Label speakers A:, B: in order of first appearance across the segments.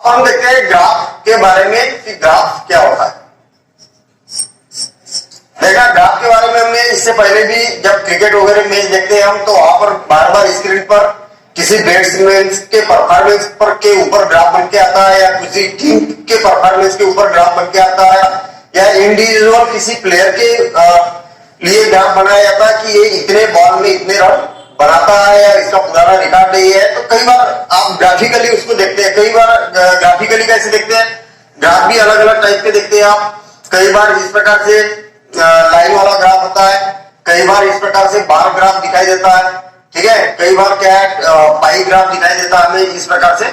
A: हम देखते हैं ग्राफ के बारे में कि ग्राफ क्या होता है। देखा, ग्राफ के बारे में हमने इससे पहले भी जब क्रिकेट वगैरह मैच देखते हैं हम, तो वहां पर बार बार स्क्रीन पर किसी बैट्समैन के परफॉर्मेंस पर के ऊपर ग्राफ बन के आता है, या किसी टीम के परफॉर्मेंस के ऊपर ग्राफ बन के आता है, या इंडिविजुअल किसी प्लेयर के लिए ग्राफ बनाया जाता है कि ये इतने बॉल में इतने रन बनाता है, या इसका पुराना रिकॉर्ड नहीं है। तो कई बार आप ग्राफिकली उसको देखते हैं। कई बार ग्राफिकली कैसे देखते हैं, ग्राफ भी अलग अलग टाइप के देखते हैं आप। कई बार इस प्रकार से लाइन वाला ग्राफ होता है, कई बार इस प्रकार से बार ग्राफ दिखाई देता है, ठीक है। कई बार क्या है, पाई ग्राफ दिखाई देता है हमें, इस प्रकार से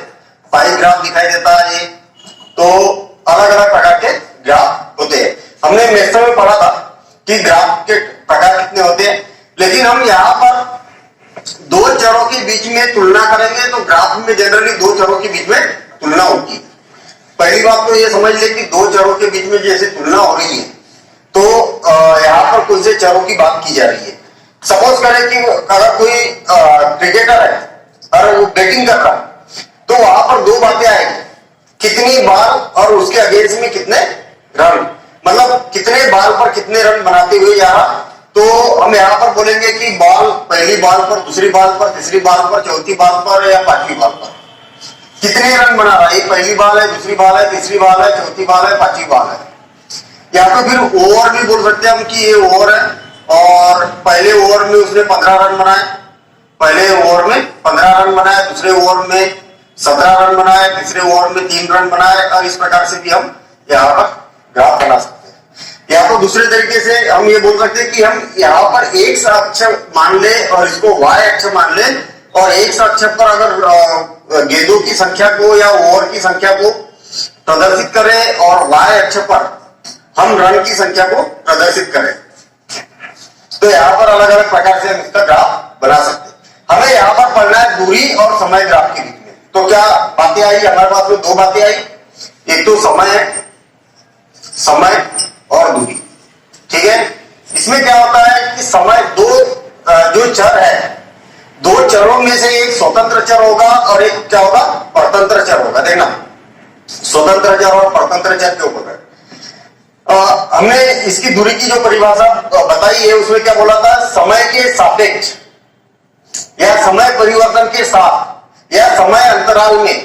A: पाई ग्राफ दिखाई देता है ये। तो अलग अलग प्रकार के ग्राफ होते हैं। हमने मैथ्स में पढ़ा था कि ग्राफ के प्रकार कितने होते हैं, लेकिन हम यहाँ पर दो चरों के बीच में तुलना करेंगे तो ग्राफ में जनरली दो चरों के बीच में तुलना होगी। पहली बात तो ये समझ ले कि दो चरों के बीच में जैसे तुलना हो रही है, तो यहाँ पर कौन से चरों की बात की जा रही है। सपोज करें कि अगर कोई क्रिकेटर है और वो बैटिंग कर रहा है, तो वहां पर दो बातें आएगी, कितनी बार और उसके अगेंस्ट में कितने रन, मतलब कितने बॉल पर कितने रन बनाते हुए जा रहा। तो हम यहाँ पर बोलेंगे कि बॉल, पहली बॉल पर, दूसरी बॉल पर, तीसरी बॉल पर, चौथी बॉल पर या पांचवी बॉल पर कितने रन बना रहा है। ये पहली बॉल है, दूसरी बॉल है, तीसरी बॉल है, चौथी बॉल है, पांचवी बॉल है। या तो फिर ओवर भी बोल सकते हैं हम कि ये ओवर है और पहले ओवर में उसने 15 रन बनाए, पहले ओवर में 15 रन बनाए, दूसरे ओवर में 17 रन बनाए, तीसरे ओवर में 3 रन बनाए, और इस प्रकार से भी हम यहाँ पर ग्राफ बना सकते हैं। या तो दूसरे तरीके से हम ये बोल सकते हैं कि हम यहाँ पर एक अक्षर मान ले और इसको वाई अक्षर मान ले, और एक अक्षर पर अगर गेंदों की संख्या को या ओवर की संख्या को प्रदर्शित करें और वाई अक्षर पर हम रन की संख्या को प्रदर्शित करें, तो यहाँ पर अलग अलग प्रकार से हम इसका ग्राफ बना सकते हैं। हमें यहाँ पर पढ़ना है दूरी और समय ग्राफ के बीच में। तो क्या बातें आई हमारे पास में, दो बातें आई। एक तो समय है, समय और दूरी, ठीक है। इसमें क्या होता है कि समय दो जो चर है, दो चरों में से एक स्वतंत्र चर होगा और एक क्या होगा, परतंत्र चर होगा। देखना, स्वतंत्र चर और परतंत्र चर के ऊपर हमने इसकी दूरी की जो परिभाषा बताई है उसमें क्या बोला था, समय के सापेक्ष या समय परिवर्तन के साथ या समय अंतराल में।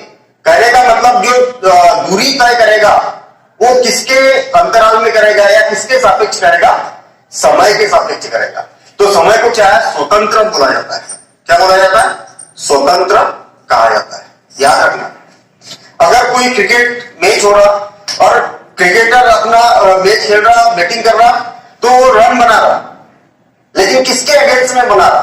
A: कहने का मतलब जो दूरी तय करेगा वो किसके अंतराल में करेगा या किसके सापेक्ष करेगा, समय के सापेक्ष करेगा। तो समय को क्या है, स्वतंत्र बोला जाता है। क्या बोला जाता है, स्वतंत्र कहा जाता है। याद रखना, अगर कोई क्रिकेट मैच हो रहा और क्रिकेटर अपना मैच खेल रहा, बैटिंग कर रहा, तो वो रन बना रहा, लेकिन किसके अगेंस्ट में बना रहा,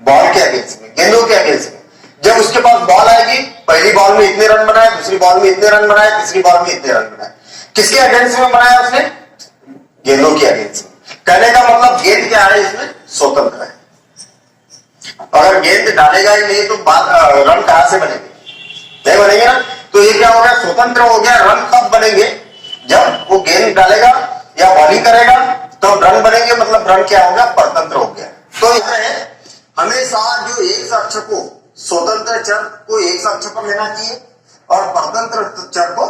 A: बॉल के अगेंस्ट में, गेंदों के अगेंस्ट में। जब उसके पास बॉल आएगी, पहली बॉल में इतने रन बनाए, दूसरी बॉल में इतने रन बनाए, तीसरी बॉल में इतने रन बनाए, किसके अगेंस्ट में बनाया उसने, गेंदों के अगेंस्ट में। कहने का मतलब गेंद क्या है, इसमें स्वतंत्र है। अगर गेंद डालेगा ही नहीं तो रन कहां से बनेंगे, नहीं बनेंगे ना। तो ये क्या हो गया, स्वतंत्र हो गया। रन कब बनेंगे, जब वो गेंद डालेगा या बॉलिंग करेगा तो रन बनेंगे, मतलब रन क्या होगा, परतंत्र हो गया। तो हमेशा जो एक अक्षर को, स्वतंत्र चर को एक अक्षर पर लेना चाहिए और परतंत्र चर को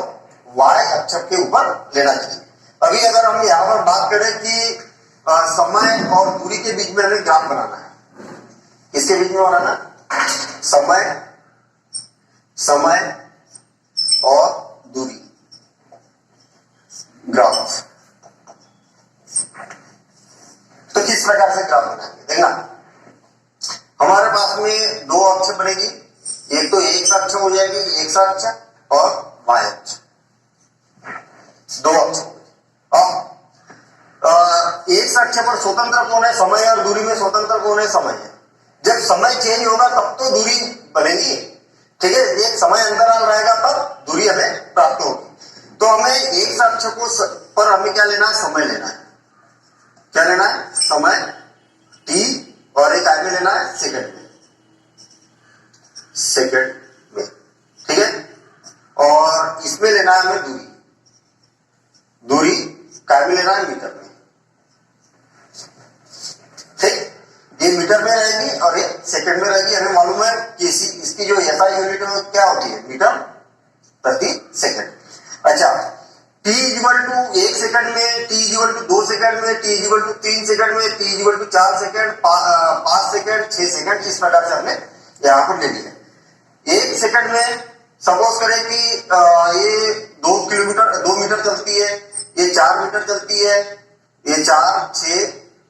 A: वाई अक्षर के ऊपर लेना चाहिए। अभी अगर हम यहाँ पर बात करें कि समय और दूरी के बीच में हमें ग्राफ बनाना है, किसके बीच में बनाना, समय, समय और दूरी ग्राफ। तो किस प्रकार से ग्राफ बनाएंगे, देखना, हमारे पास में दो अक्ष बनेगी, एक तो एक अक्ष हो जाएगी, एक अक्ष और वाई अक्ष, दो अक्ष। अब एक अक्ष पर स्वतंत्र कौन है, समय, और दूरी में स्वतंत्र कौन है, समय है। जब समय चेंज होगा तब तो दूरी बनेगी, ठीक है। एक समय अंतराल रहेगा तब दूरी हमें प्राप्त होगी। तो हमें एक अक्ष को पर हमें क्या लेना है, समय लेना है। क्या लेना है, समय t, और एक आगे लेना है सेकंड में, सेकंड में, ठीक है। और इसमें लेना है हमें दूरी, दूरी काय में लेना है, मीटर में, ठीक। ये मीटर में रहेगी और ये सेकंड में रहेगी। हमें मालूम है कि इसकी जो SI यूनिट क्या होती है, मीटर प्रति सेकंड। अच्छा, t इक्वल टू 1 सेकंड में, t इक्वल टू 2 सेकंड में, t इक्वल टू 3 सेकंड में, t equal to 4 second, 5 second, 6 second, इस प्रकार से हमने यहाँ पर ले लिया। 1 सेकंड में सपोज करें कि ये 2 मीटर चलती है, ये 4 मीटर चलती है, ये 4, 6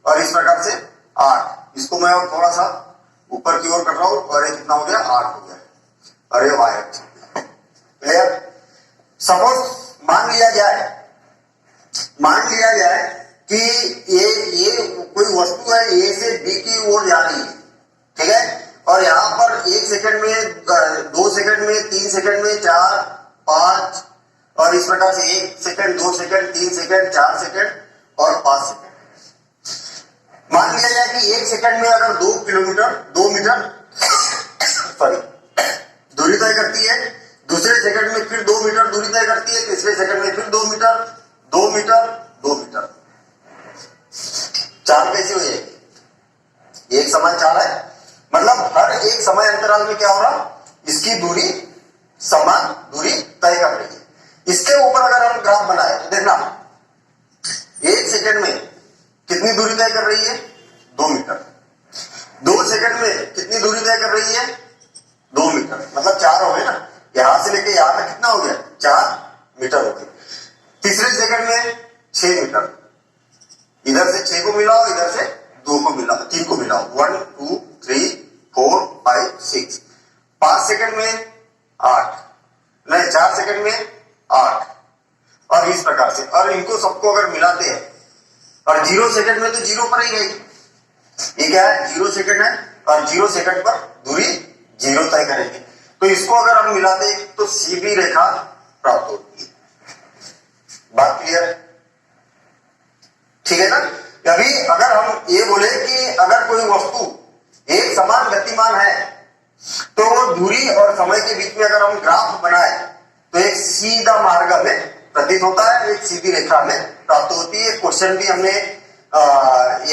A: और इस प्रकार से 8। इसको मैं थोड़ा सा ऊपर की ओर कर रहा हूं और ये कितना हो गया, 8 हो गया। अरे वाह, क्लियर। सपोज मान लिया जाए कि ये कोई वस्तु है, ए से बी की ओर जा रही है, ठीक है, और यहाँ पर 1 सेकंड में, 2 सेकंड में, 3 सेकंड में, 4, 5 और इस प्रकार से 1 सेकंड, 2 सेकंड, 3 सेकंड, 4 सेकंड और 5 सेकंड। मान लिया जाए कि 1 सेकंड में अगर 2 मीटर सॉरी दूरी तय करती है, दूसरे सेकंड में फिर 2 मीटर दूरी तय करती है, तीसरे सेकंड में फिर 2 मीटर, 2 मीटर, 2 मीटर। चाल कैसे हो जाएगी? एक समान चाल है, मतलब हर एक समय अंतराल में क्या हो रहा, इसकी दूरी समान दूरी तय कर रही है। इसके ऊपर अगर हम ग्राफ बनाए तो देखना 1 सेकंड में कितनी दूरी तय कर रही है, 2 मीटर। 2 सेकंड में कितनी दूरी तय कर रही है, 2 मीटर, मतलब 4 हो गए ना, यहां से लेके यहां तक कितना हो गया, 4 मीटर हो गए। तीसरे सेकंड में 6 मीटर, इधर से 6 को मिलाओ, इधर से 2 को मिलाओ, 3 को मिलाओ, 1 2 3 4 5 6। 5 सेकंड में 8, नहीं 4 सेकंड में 8 और इस प्रकार से। और इनको सबको अगर मिलाते हैं और 0 सेकंड में तो 0 पर ही गई, ये क्या है, 0 सेकंड है और 0 सेकंड पर दूरी 0 तय करेंगे। तो इसको अगर हम मिलाते तो सीधी रेखा प्राप्त होती है। बात क्लियर है, ठीक है ना। अभी अगर हम ये बोले कि अगर कोई वस्तु एक समान गतिमान है तो वो दूरी और समय के बीच में अगर हम ग्राफ बनाए तो एक सीधा मार्ग हमें प्रतीत होता है, एक सीधी रेखा हमें प्राप्त होती है। क्वेश्चन भी हमने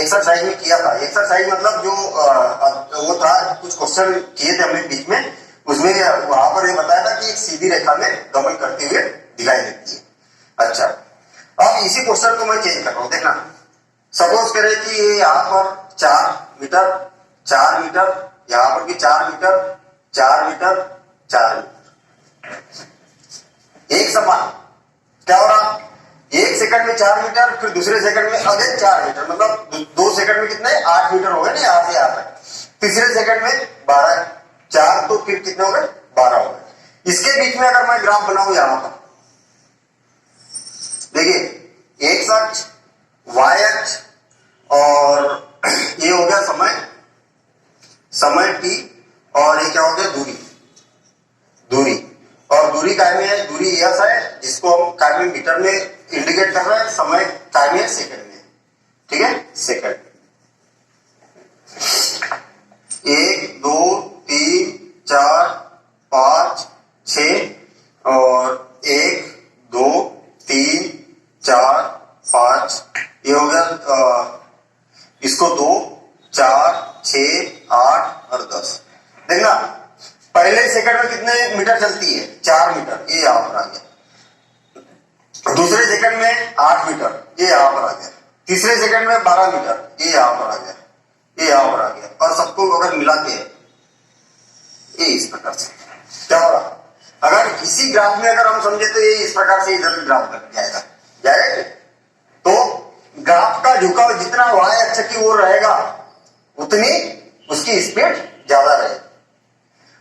A: एक्सरसाइज में किया था। एक्सरसाइज मतलब जो वो था, कुछ क्वेश्चन किए थे हमने बीच में, उसमें वहां पर ये बताया था कि एक सीधी रेखा में गमन करते हुए दिखाई देती है। अच्छा, अब इसी क्वेश्चन को मैं चेंज कर रहा हूं, देखना। सपोज करें कि ये यहाँ पर 4 मीटर, 4 मीटर, यहाँ पर भी 4 मीटर, 4 मीटर, 4 मीटर, एक समान। क्या हो रहा, 1 सेकंड में 4 मीटर, फिर दूसरे सेकंड में अगेन 4 मीटर, मतलब 2 सेकंड में कितने, 8 मीटर हो गए ना यहां से यहां तक। तीसरे सेकंड में 12, 4 तो फिर कितने हो गए, 12 हो गए। इसके बीच में अगर मैं ग्राफ बनाऊं यहां पर, देखिए एक्स अक्ष, वाई अक्ष और ये हो गया समय t और ये क्या हो गया, दूरी। और दूरी काय में है, दूरी यस है, जिसको हम काय में मीटर में इंडिकेट कर रहे हैं, समय काय में सेकंड में, ठीक है, सेकंड। 1 2 3 4 5 6 और 1 2 3 4 5, ये हो गया, इसको 2 4 6 8 और 10। देखना पहले सेकंड में कितने मीटर चलती है, 4 मीटर, ये यहां पर आ गया। दूसरे सेकंड में 8 मीटर, ये यहां पर आ गया। तीसरे सेकंड में 12 मीटर, ये यहां पर आ गया, ये यहां पर आ गया। और सबको अगर मिला के ये इस प्रकार से क्या हो रहा, अगर इसी ग्राफ में अगर हम समझे तो ये इस प्रकार से इधर ग्राफ बन जाएगा। तो ग्राफ का झुकाव जितना वाई अक्ष की ओर रहेगा उतनी उसकी स्पीड ज्यादा रहेगी।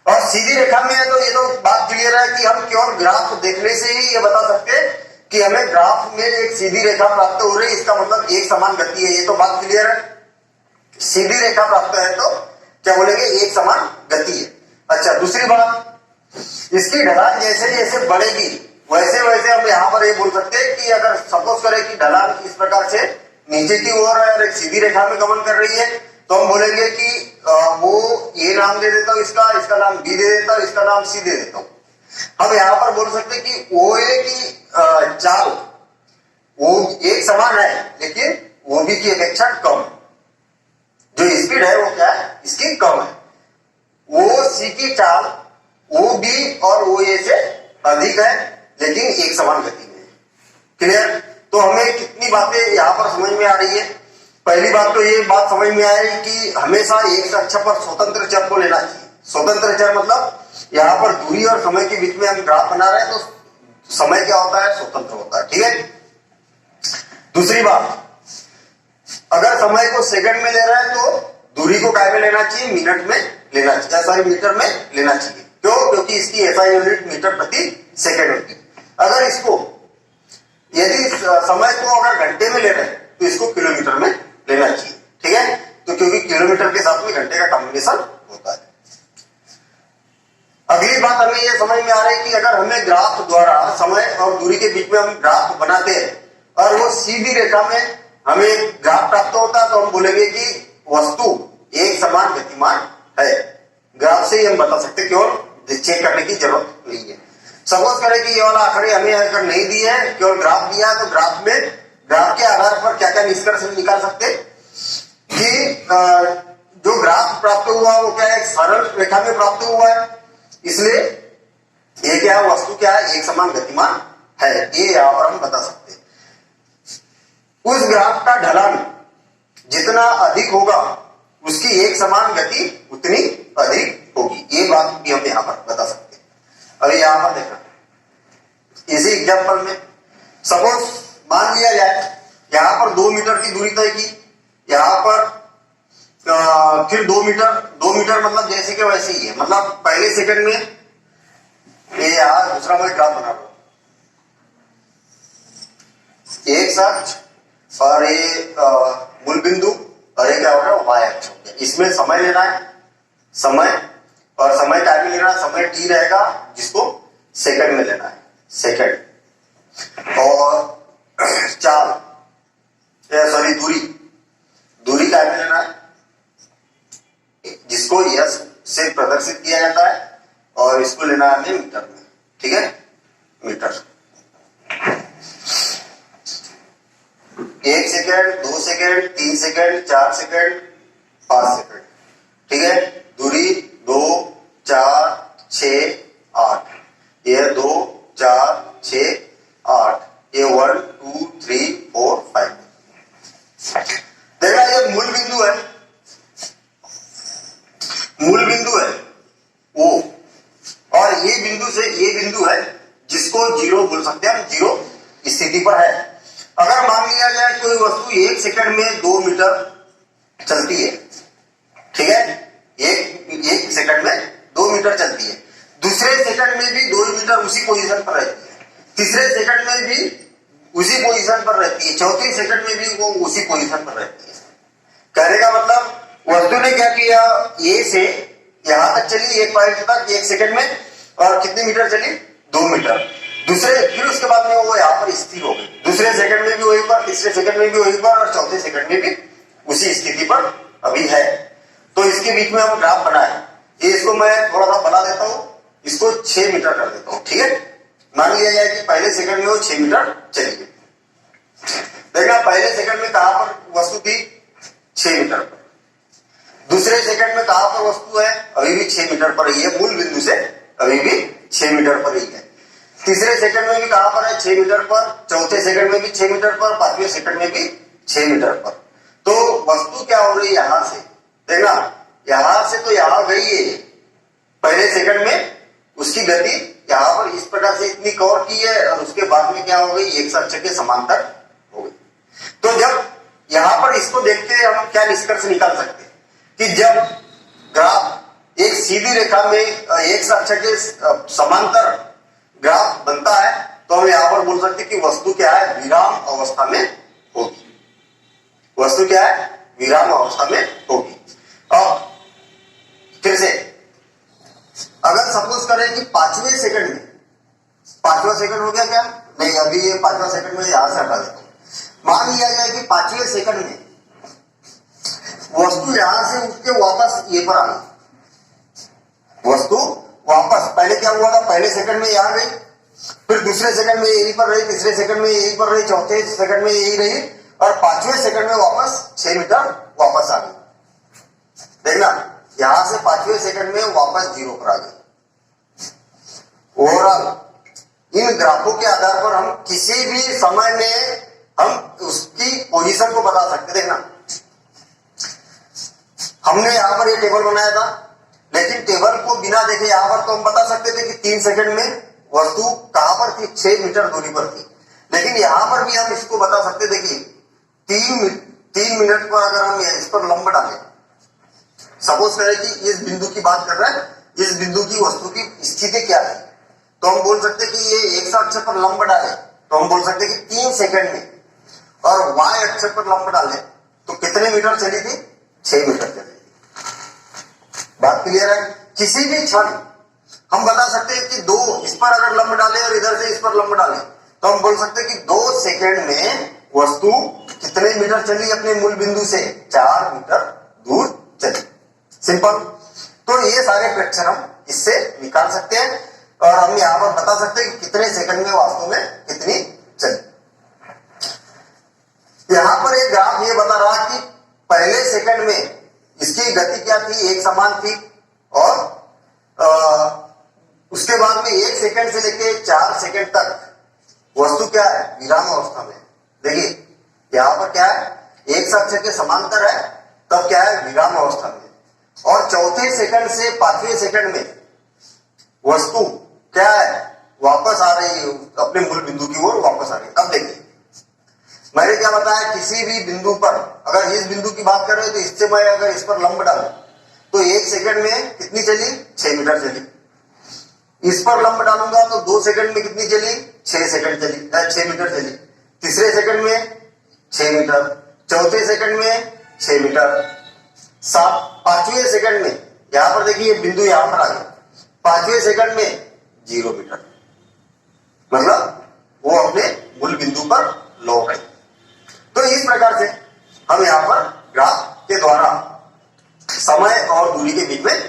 A: और सीधी रेखा में है तो ये तो बात क्लियर है कि हम केवल ग्राफ देखने से ही ये बता सकते हैं कि हमें ग्राफ में एक सीधी रेखा प्राप्त हो रही है, इसका मतलब एक समान गति है। ये तो बात क्लियर है। सीधी रेखा प्राप्त है तो क्या बोलेंगे, एक समान गति है। अच्छा, दूसरी बात, इसकी ढलान जैसे जैसे बढ़ेगी वैसे वैसे हम यहाँ पर ये बोल सकते हैं कि अगर सपोज करें कि ढलान इस प्रकार से नीचे की ओर है और एक सीधी रेखा में गमन कर रही है, तो हम बोलेंगे कि वो ये नाम दे देता हूं, इसका नाम बी दे देता हूं, इसका नाम सी दे देता हूं। हम यहाँ पर बोल सकते हैं कि OA की चाल वो एक समान है लेकिन OB की अपेक्षा कम है। जो स्पीड है वो क्या है, इसकी कम है। OC की चाल OB और OA से अधिक अधिक है लेकिन एक समान गति में। क्लियर? तो हमें कितनी बातें यहाँ पर समझ में आ रही है। पहली बात तो ये बात समझ में आई कि हमेशा एक अक्ष पर स्वतंत्र चर को लेना चाहिए। स्वतंत्र चर मतलब यहाँ पर दूरी और समय के बीच में हम ग्राफ बना रहे हैं तो समय क्या होता है? स्वतंत्र होता है। ठीक है। दूसरी बात, अगर समय को सेकंड में ले रहे हैं तो दूरी को काय में लेना चाहिए? मिनट में लेना चाहिए, सॉरी मीटर में लेना चाहिए। क्यों? क्योंकि इसकी एसआई यूनिट मीटर प्रति सेकंड होती है। अगर इसको यदि समय को अगर घंटे में ले रहे हैं तो इसको किलोमीटर में लेना चाहिए। ठीक है। तो क्योंकि किलोमीटर के साथ में घंटे का कॉम्बिनेशन होता है। अगली बात हमें यह समझ में आ रही है कि अगर हमें ग्राफ द्वारा समय और दूरी के बीच में हम ग्राफ बनाते हैं और वो सीधी रेखा में हमें ग्राफ प्राप्त होता है तो हम बोलेंगे कि वस्तु एक समान गतिमान है। ग्राफ से ही हम बता सकते, केवल चेक करने की जरूरत नहीं है। सपोज करें कि ये वाला आंकड़े हमें अगर नहीं दिए है, केवल ग्राफ दिया है, तो ग्राफ में ग्राफ के आधार पर क्या क्या निष्कर्ष निकाल सकते कि जो ग्राफ प्राप्त हुआ वो क्या है? एक सरल रेखा में प्राप्त हुआ है, इसलिए ये क्या है? वस्तु क्या है? एक समान गतिमान है। ये यहां पर हम बता सकते हैं। उस ग्राफ का ढलान जितना अधिक होगा उसकी एक समान गति उतनी अधिक होगी। ये बात भी हम यहां पर बता सकते हैं। अभी यहां पर देखना, इसी एग्जांपल में सपोज मान लिया जाए यहां पर 2 मीटर की दूरी तय की, यहां पर फिर 2 मीटर मतलब जैसे कि वैसे ही है। मतलब पहले सेकंड में ये यहां दूसरा मैं ग्राफ बना रहा हूं, एक साथ और ये मूल बिंदु और ये क्या हो रहा है? वाई अक्ष हो गया। इसमें समय लेना है, समय, और समय टाइम में लेना है, समय टी रहेगा जिसको सेकंड में लेना है, सेकंड। और चाल सॉरी दूरी टाइम में लेना है जिसको यस से प्रदर्शित किया जाता है, और इसको लेना है हमें मीटर में। ठीक है, metre. 1 second, 2 second, 3 second, 4 second, 5 second. ठीक है। दूरी 2, 4, 6, 8। ये 2, 4, 6, 8। ये 1, 2, 3, 4, 5। देखना, ये मूल बिंदु है, मूल बिंदु है वो, और ये बिंदु से ये बिंदु है जिसको जीरो बोल सकते हैं हम, जीरो स्थिति पर है। अगर मान लिया जाए कोई वस्तु 1 सेकंड में 2 मीटर चलती है, ठीक है, एक सेकंड में 2 मीटर चलती है, दूसरे सेकंड में भी 2 मीटर उसी पोजीशन पर रहती है, तीसरे सेकंड में भी उसी पोजीशन पर रहती है, चौथे सेकंड में भी वो उसी पोजीशन पर रहती है। कहने का मतलब वस्तु ने क्या किया, ए से यहां तक चली, एक पॉइंट तक 1 सेकंड में, और कितने मीटर चली? 2 मीटर। फिर उसके बाद में वो यहाँ पर स्थिर हो गई, दूसरे सेकंड में भी वही पर, तीसरे सेकंड में भी वही पर, और चौथे सेकंड में भी उसी स्थिति पर अभी है। तो इसके बीच में हम ग्राफ बनाए, ये इसको मैं थोड़ा सा बना देता हूं, इसको 6 मीटर कर देता हूं। ठीक है, मान लिया जाए कि पहले सेकंड में वो 6 मीटर चली गई। देखना, पहले सेकंड में कहां पर वस्तु थी? 6 मीटर पर। दूसरे सेकंड में कहां पर वस्तु है? अभी भी 6 मीटर पर ही है, मूल बिंदु से अभी भी 6 मीटर पर ही है। तीसरे सेकंड में भी कहां पर है? 6 मीटर पर। चौथे सेकंड में भी 6 मीटर पर, पांचवें सेकंड में भी 6 मीटर पर। तो वस्तु क्या हो रही है यहां से? देखना, यहां से तो यहां गई है, पहले सेकंड में उसकी गति यहां पर इस प्रकार से इतनी कवर की है, और उसके बाद में क्या हो गई? एक अक्ष के समांतर हो गई। तो जब यहां पर इसको देख के हम क्या निष्कर्ष निकाल सकते हैं कि जब ग्राफ एक सीधी रेखा में एक अक्ष के समांतर ग्राफ बनता है तो हम यहां पर बोल सकते हैं कि वस्तु क्या है? विराम अवस्था में होगी। वस्तु क्या है? विराम अवस्था में होगी। अब फिर से अगर सपोज करें कि 5वें सेकंड में, 5वां सेकंड हो गया क्या? नहीं, अभी ये 5वां सेकंड में यहां से हटा देता हूं। मान लिया जाए कि 5वें सेकंड में वस्तु यहां से उठ के वापस ये पर आ गई, वस्तु वापस, पहले क्या हुआ था? पहले सेकंड में यहां गई, फिर दूसरे सेकंड में यहीं पर रही, तीसरे सेकंड में यहीं पर रही, चौथे सेकंड में यही रही, और 5वें सेकंड में वापस 6 मीटर वापस आ गई। देखना, यहां से 5वें सेकंड में वापस 0 पर आ गई। ओवरऑल इन ग्राफों के आधार पर हम किसी भी समय में हम उसकी पोजीशन को बता सकते। देखना, हमने यहां पर ये टेबल बनाया था, लेकिन टेबल को बिना देखे यहां पर तो हम बता सकते थे कि 3 सेकंड में वस्तु कहां पर थी, 6 मीटर दूरी पर थी। लेकिन यहां पर भी हम इसको बता सकते थे कि 3 मिनट पर अगर हम इस पर लंब डालें, सपोज करें कि इस बिंदु की बात कर रहे हैं, इस बिंदु की वस्तु की स्थिति क्या है, तो हम बोल सकते कि ये एक्स अक्ष पर लंब डाले तो हम बोल सकते कि 3 सेकंड में, और वाई अक्ष पर लंब डाले तो कितने मीटर चली थी, 6 मीटर चली थी। बात क्लियर है? किसी भी क्षण हम बता सकते हैं कि 2 इस पर अगर लंब डाले और इधर से इस पर लंब डाले तो हम बोल सकते हैं कि 2 सेकंड में वस्तु कितने मीटर चली अपने मूल बिंदु से, 4 मीटर दूर चली। सिंपल। तो ये सारे क्वेश्चन हम इससे निकाल सकते हैं और हम यहां पर बता सकते हैं कि कितने सेकंड में वास्तव में कितनी चली। यहां पर एक ग्राफ ये बता रहा कि पहले सेकंड में इसकी गति क्या थी, एक समान थी, और उसके बाद में 1 सेकंड से लेके 4 सेकंड तक वस्तु क्या है, विराम अवस्था में। देखिए यहां पर क्या है, एक अक्ष के समांतर है, तब क्या है, विराम अवस्था में। और चौथे सेकंड से 5वें सेकंड में वस्तु क्या है, वापस आ रही है, अपने मूल बिंदु की ओर वापस आ रही है। अब देखिए मैंने क्या बताया, किसी भी बिंदु पर, अगर इस बिंदु की बात कर रहे हो तो इससे मैं अगर इस पर लंब डालूं तो 1 सेकंड में कितनी चली, 6 मीटर चली। इस पर लंब डालूंगा तो 2 सेकंड में कितनी चली, 6 सेकंड चली, 6 मीटर चली। तीसरे सेकंड में 6 मीटर, चौथे सेकंड में 6 मीटर, 5वें सेकंड में, यहां पर देखिए बिंदु यहां पर आ गया, 5वें सेकंड में 0 मीटर, मतलब वो अपने मूल बिंदु पर लौट आई। तो इस प्रकार से हम यहां पर ग्राफ के द्वारा समय और दूरी के बीच में